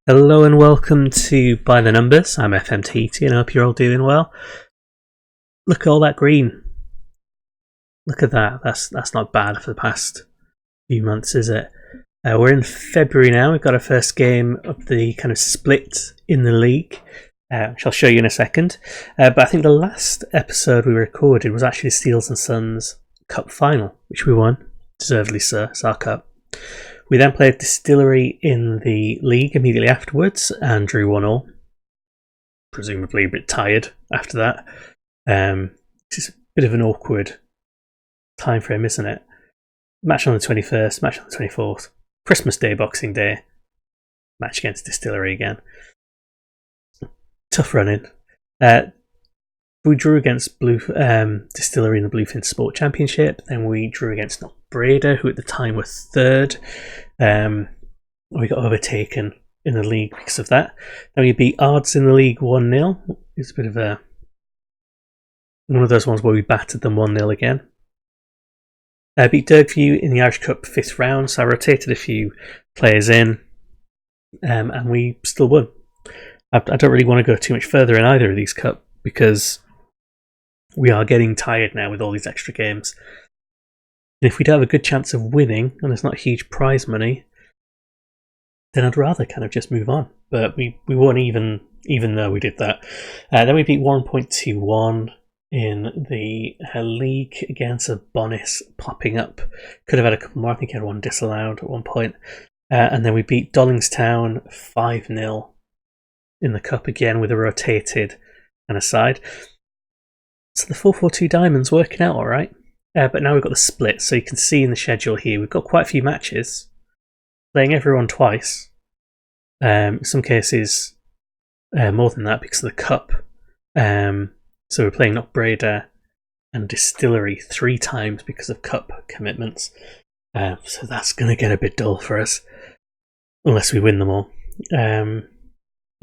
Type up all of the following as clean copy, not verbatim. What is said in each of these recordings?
Hello and welcome to By the Numbers. I'm FM20 and I hope you're all doing well. Look at all that green. Look at that. That's not bad for the past few months, is it? We're in February now. We've got our first game of the kind of split in the league, which I'll show you in a second. But I think the last episode we recorded was actually Steels and Sons Cup final, which we won. Deservedly so. It's our cup. We then played Distillery in the league immediately afterwards and drew 1-1. Presumably a bit tired after that. It's a bit of an awkward time frame, isn't it? Match on the 21st, match on the 24th. Christmas Day, Boxing Day. Match against Distillery again. Tough running. We drew against Distillery in the Bluefin Sport Championship. Then we drew against Breda, who at the time were third. We got overtaken in the league because of that. Then we beat Ards in the league 1-0. It's a bit of one of those ones where we battered them 1-0 again. Beat Dergview in the Irish Cup 5th round, so I rotated a few players in, and we still won. I don't really want to go too much further in either of these cup because we are getting tired now with all these extra games. And if we don't have a good chance of winning, and there's not huge prize money, then I'd rather kind of just move on. But we won even though we did that. Then we beat 1.21 in the league against a Bonis popping up. Could have had a couple more. I think he had one disallowed at one point. And then we beat Dollingstown 5-0 in the cup again with a rotated and a side. So the 4-4-2 Diamonds working out all right. But now we've got the split, so you can see in the schedule here we've got quite a few matches, playing everyone twice. In some cases, more than that because of the cup. So we're playing Breda and Distillery 3 times because of cup commitments. So that's going to get a bit dull for us, unless we win them all.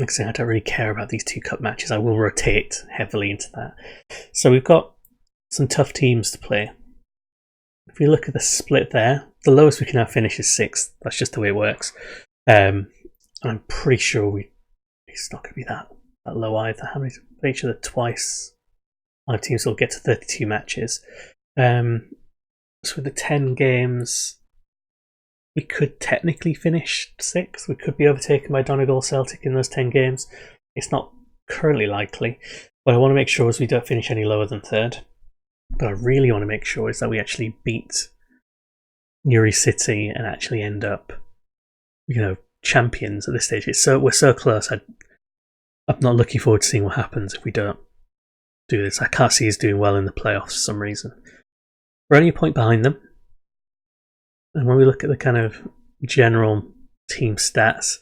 Like I say, I don't really care about these 2 cup matches. I will rotate heavily into that. So we've got some tough teams to play. If we look at the split there, the lowest we can now finish is 6th. That's just the way it works. I'm pretty sure it's not going to be that low either. How many play each other twice? 5 teams will get to 32 matches. So with the 10 games, we could technically finish 6th. We could be overtaken by Donegal Celtic in those 10 games. It's not currently likely. What I want to make sure is we don't finish any lower than 3rd. But I really want to make sure is that we actually beat Newry City and actually end up, champions at this stage. We're so close. I'm not looking forward to seeing what happens if we don't do this. I can't see us doing well in the playoffs for some reason. We're only a point behind them. And when we look at the kind of general team stats,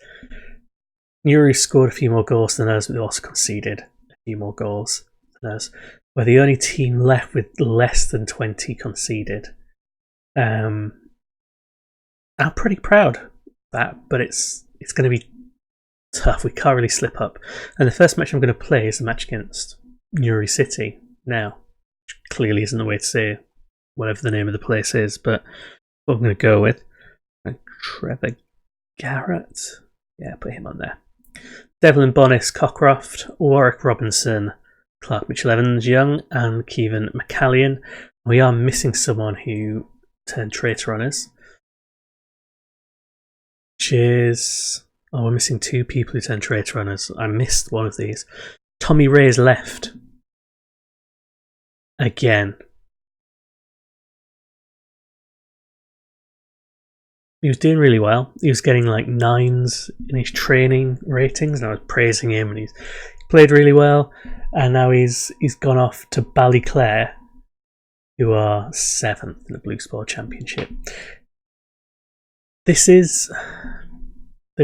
Newry scored a few more goals than us, but they also conceded a few more goals than us. We're the only team left with less than 20 conceded. I'm pretty proud of that, but it's going to be tough. We can't really slip up. And the first match I'm going to play is the match against Newry City now, which clearly isn't the way to say whatever the name of the place is, but what I'm going to go with. Trevor Garrett. Yeah, put him on there. Devlin Bonis, Cockcroft, Warwick Robinson, Clark Mitchell-Evans Young, and Kevin McCallion. We are missing someone who turned traitor on us. We're missing 2 people who turned traitor on us. I missed one of these. Tommy Ray's left. Again. He was doing really well. He was getting like 9s in his training ratings, and I was praising him, and he's played really well. And now he's gone off to Ballyclare, who are 7th in the Blue Sport Championship. They've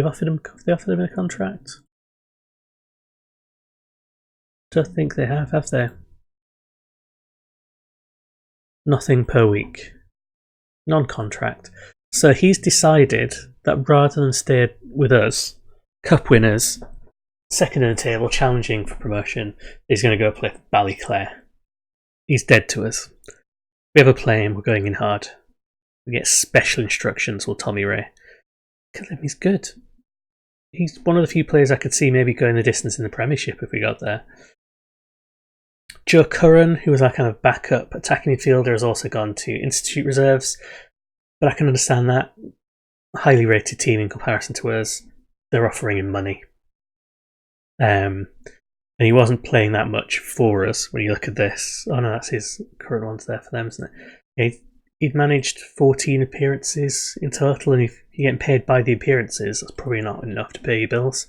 offered him a contract. Don't think they have they? Nothing per week. Non-contract. So he's decided that rather than stay with us, cup winners, 2nd in the table, challenging for promotion, he's going to go play Ballyclare. He's dead to us. If we ever play him, we're going in hard. We get special instructions with Tommy Ray. Because he's good. he's one of the few players I could see maybe going the distance in the Premiership if we got there. Joe Curran, who was our kind of backup attacking midfielder, has also gone to Institute reserves, but I can understand that. Highly rated team in comparison to us. They're offering him money. And he wasn't playing that much for us when you look at this. Oh no, that's his current ones there for them, isn't it? He'd managed 14 appearances in total, and if you're getting paid by the appearances, that's probably not enough to pay your bills,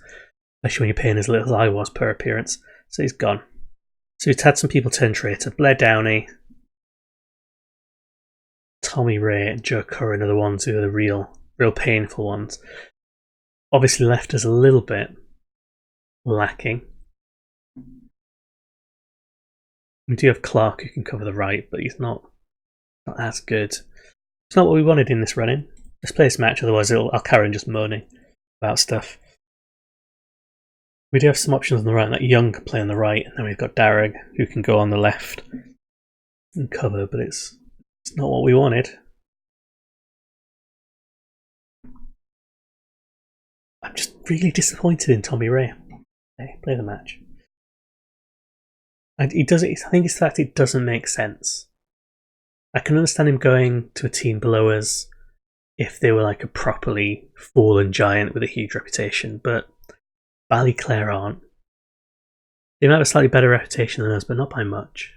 especially when you're paying as little as I was per appearance. So he's gone. So he's had some people turn traitor. Blair Downey, Tommy Ray, and Joe Curran are the ones who are the real painful ones. Obviously left us a little bit lacking. We do have Clark who can cover the right, but he's not as good. It's not what we wanted in this run-in. Let's play this match, otherwise I'll carry on just moaning about stuff. We do have some options on the right, like Young can play on the right, and then we've got Darragh who can go on the left and cover, but it's not what we wanted. I'm just really disappointed in Tommy Ray. Okay, play the match. And he does it. I think it's that it doesn't make sense. I can understand him going to a team below us if they were like a properly fallen giant with a huge reputation, but Ballyclare aren't. They might have a slightly better reputation than us, but not by much.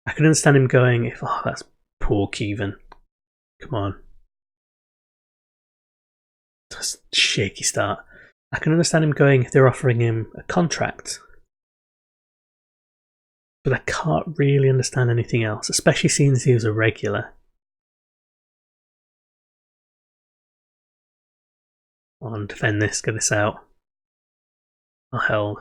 I can understand him going if, oh, that's poor Kevin. Come on. That's a shaky start. I can understand him going if they're offering him a contract. But I can't really understand anything else, especially since he was a regular. On defend this, get this out. Not held.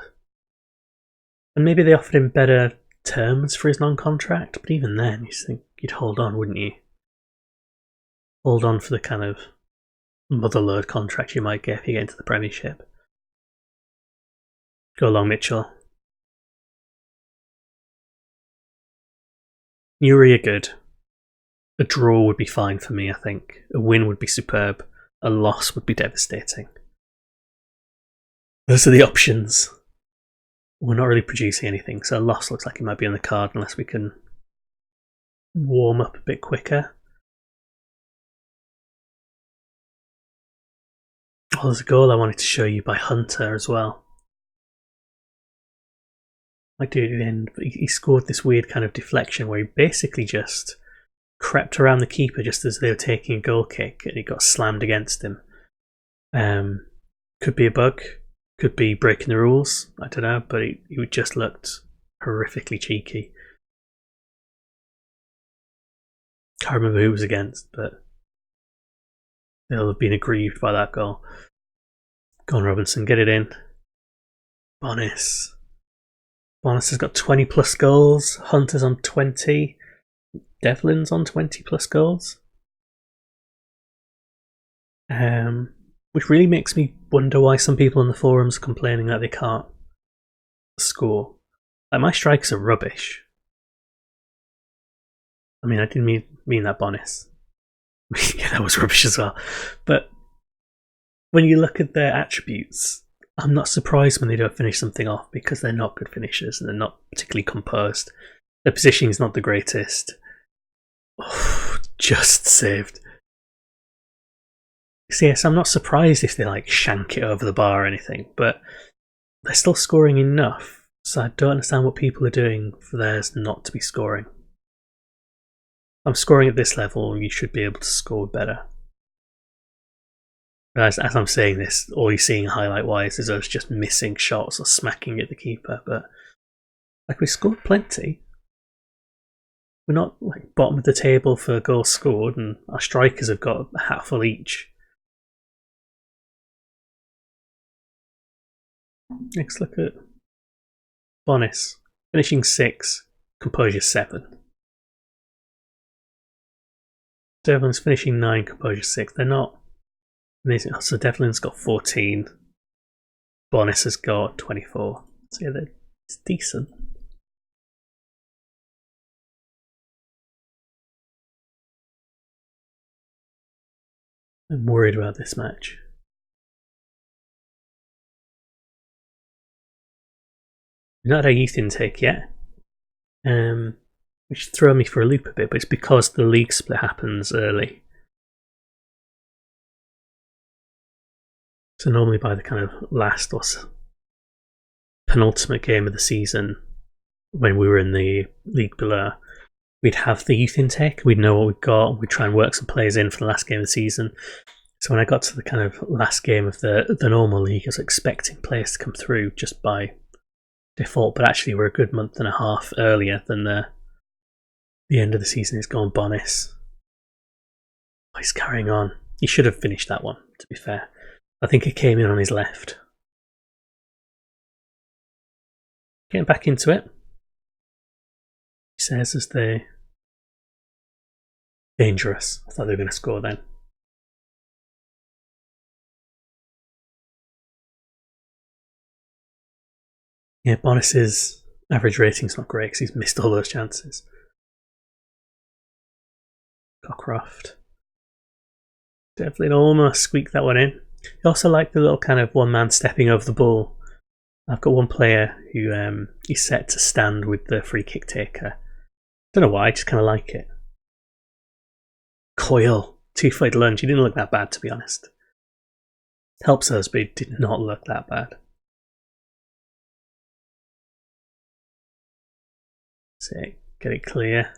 And maybe they offered him better terms for his non-contract, but even then, you think you'd hold on, wouldn't you? Hold on for the kind of motherload contract you might get if you get into the Premiership. Go along, Mitchell. Newry are good. A draw would be fine for me, I think. A win would be superb. A loss would be devastating. Those are the options. We're not really producing anything, so a loss looks like it might be on the card unless we can warm up a bit quicker. Oh, there's a goal I wanted to show you by Hunter as well. I do it at the end, but he scored this weird kind of deflection where he basically just crept around the keeper just as they were taking a goal kick and he got slammed against him. Could be a bug, could be breaking the rules, I don't know, but he just looked horrifically cheeky. Can't remember who it was against, but they'll have been aggrieved by that goal. Go on, Robinson, get it in. Bonis has got 20 plus goals. Hunter's on 20. Devlin's on 20 plus goals. Which really makes me wonder why some people on the forums are complaining that they can't score. Like, my strikes are rubbish. I mean, I didn't mean that, Bonis. Yeah, that was rubbish as well. But when you look at their attributes, I'm not surprised when they don't finish something off because they're not good finishers and they're not particularly composed. Their positioning is not the greatest. Oh, just saved. So yes, I'm not surprised if they like shank it over the bar or anything, but they're still scoring enough, so I don't understand what people are doing for theirs not to be scoring. If I'm scoring at this level, you should be able to score better. As I'm saying this, all you're seeing highlight-wise is us just missing shots or smacking at the keeper, but like we scored plenty. We're not like bottom of the table for goals scored, and our strikers have got a hatful each. Next, look at Bonis, finishing 6, composure 7. Devlin's finishing 9, composure 6. They're not amazing. So Devlin's got 14. Bonis has got 24. So yeah, it's decent. I'm worried about this match. We've not had a youth intake yet, which threw me for a loop a bit, but it's because the league split happens early. So normally by the kind of last or penultimate game of the season, when we were in the league below, we'd have the youth intake, we'd know what we've got, and we'd try and work some players in for the last game of the season. So when I got to the kind of last game of the normal league, I was expecting players to come through just by default, but actually we're a good month and a half earlier than the end of the season is gone. Bonis. Oh, he's carrying on. He should have finished that one, to be fair. I think it came in on his left. Getting back into it. He says as they dangerous. I thought they were going to score then. Yeah, Bonis's average rating's not great because he's missed all those chances. Cockcroft. Devlin almost squeaked that one in. I also like the little kind of one man stepping over the ball. I've got one player who is set to stand with the free kick taker. Don't know why, I just kind of like it. Coyle, 2-foot lunge. He didn't look that bad, to be honest. Helps us, but it did not look that bad. So get it clear.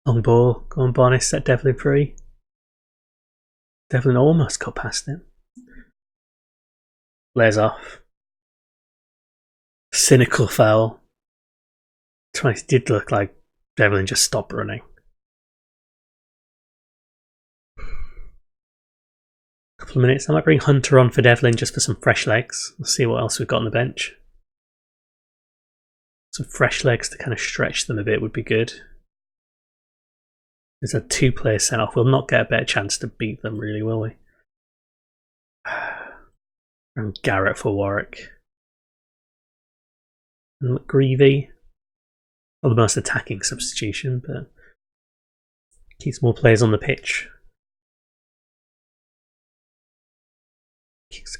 Long ball, go on Bonis, set Devlin free. Devlin almost got past him. Layers off. Cynical foul. Twice did look like Devlin just stopped running. Couple of minutes. I might bring Hunter on for Devlin just for some fresh legs. Let's see what else we've got on the bench. Some fresh legs to kind of stretch them a bit would be good. There's a 2 player sent off. We'll not get a better chance to beat them, really, will we? And Garrett for Warwick. And McGreevy. Well, the most attacking substitution, but keeps more players on the pitch.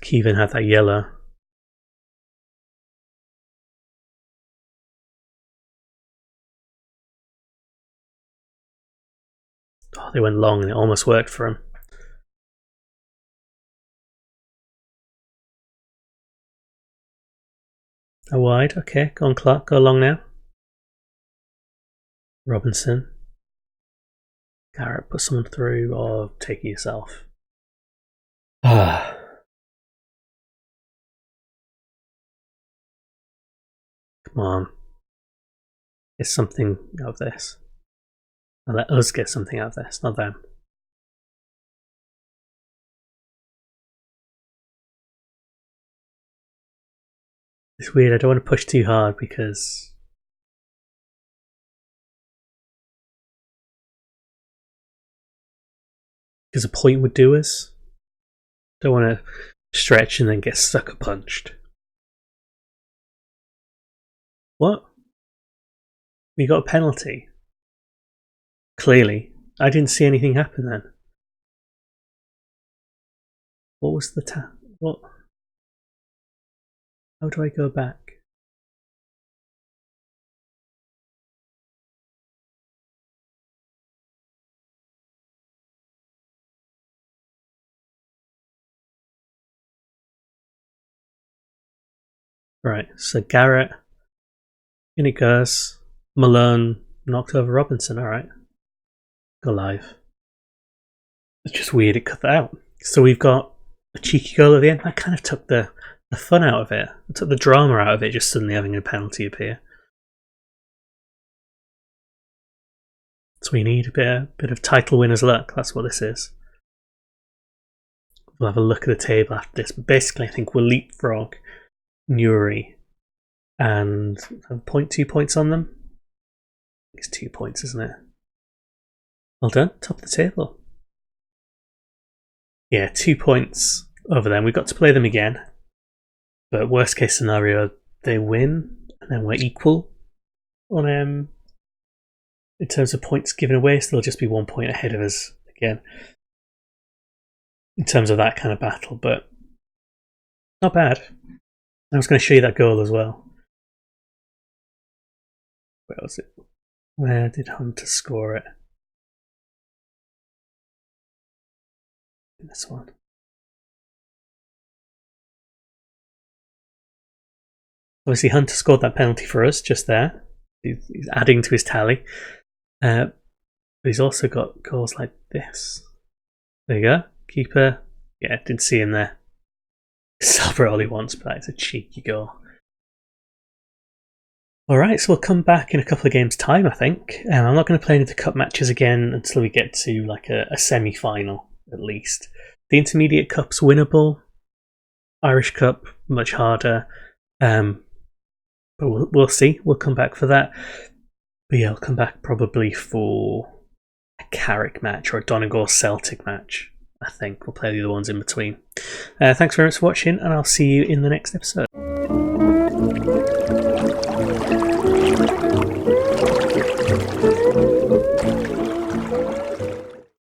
Kevin had that yellow. Oh, they went long and it almost worked for him. A wide, okay, go on Clark, go long now. Robinson. Garrett, put someone through or take it yourself. Come on. Get something out of this. And let us get something out of this, not them. It's weird, I don't want to push too hard because a point would do us. Don't want to stretch and then get sucker punched. What? We got a penalty. Clearly. I didn't see anything happen then. What was the what? How do I go back? Right, so Garrett, in it goes. Malone knocked over Robinson, alright. Go live. It's just weird it cut that out. So we've got a cheeky goal at the end. That kind of took the fun out of it. It took the drama out of it, just suddenly having a penalty appear. So we need a bit of title winner's luck. That's what this is. We'll have a look at the table after this. But basically, I think we'll leapfrog Newry and have 2 points on them. It's 2 points, isn't it? Well done, top of the table. Yeah, 2 points over them. We've got to play them again. But worst case scenario, they win and then we're equal on in terms of points given away, so they'll just be 1 point ahead of us again in terms of that kind of battle. But Not bad. I was going to show you that goal as well. Where was it? Where did Hunter score it? This one. Obviously, Hunter scored that penalty for us just there. He's adding to his tally. But he's also got goals like this. There you go. Keeper. Yeah, didn't see him there. Celebrate all he wants, but that is a cheeky goal. Alright, so we'll come back in a couple of games' time, I think. I'm not going to play any of the cup matches again until we get to like a semi-final, at least. The Intermediate Cup's winnable. Irish Cup, much harder. But we'll see. We'll come back for that. But yeah, I'll come back probably for a Carrick match or a Donegal Celtic match. I think we'll play the other ones in between. Thanks very much for watching, and I'll see you in the next episode.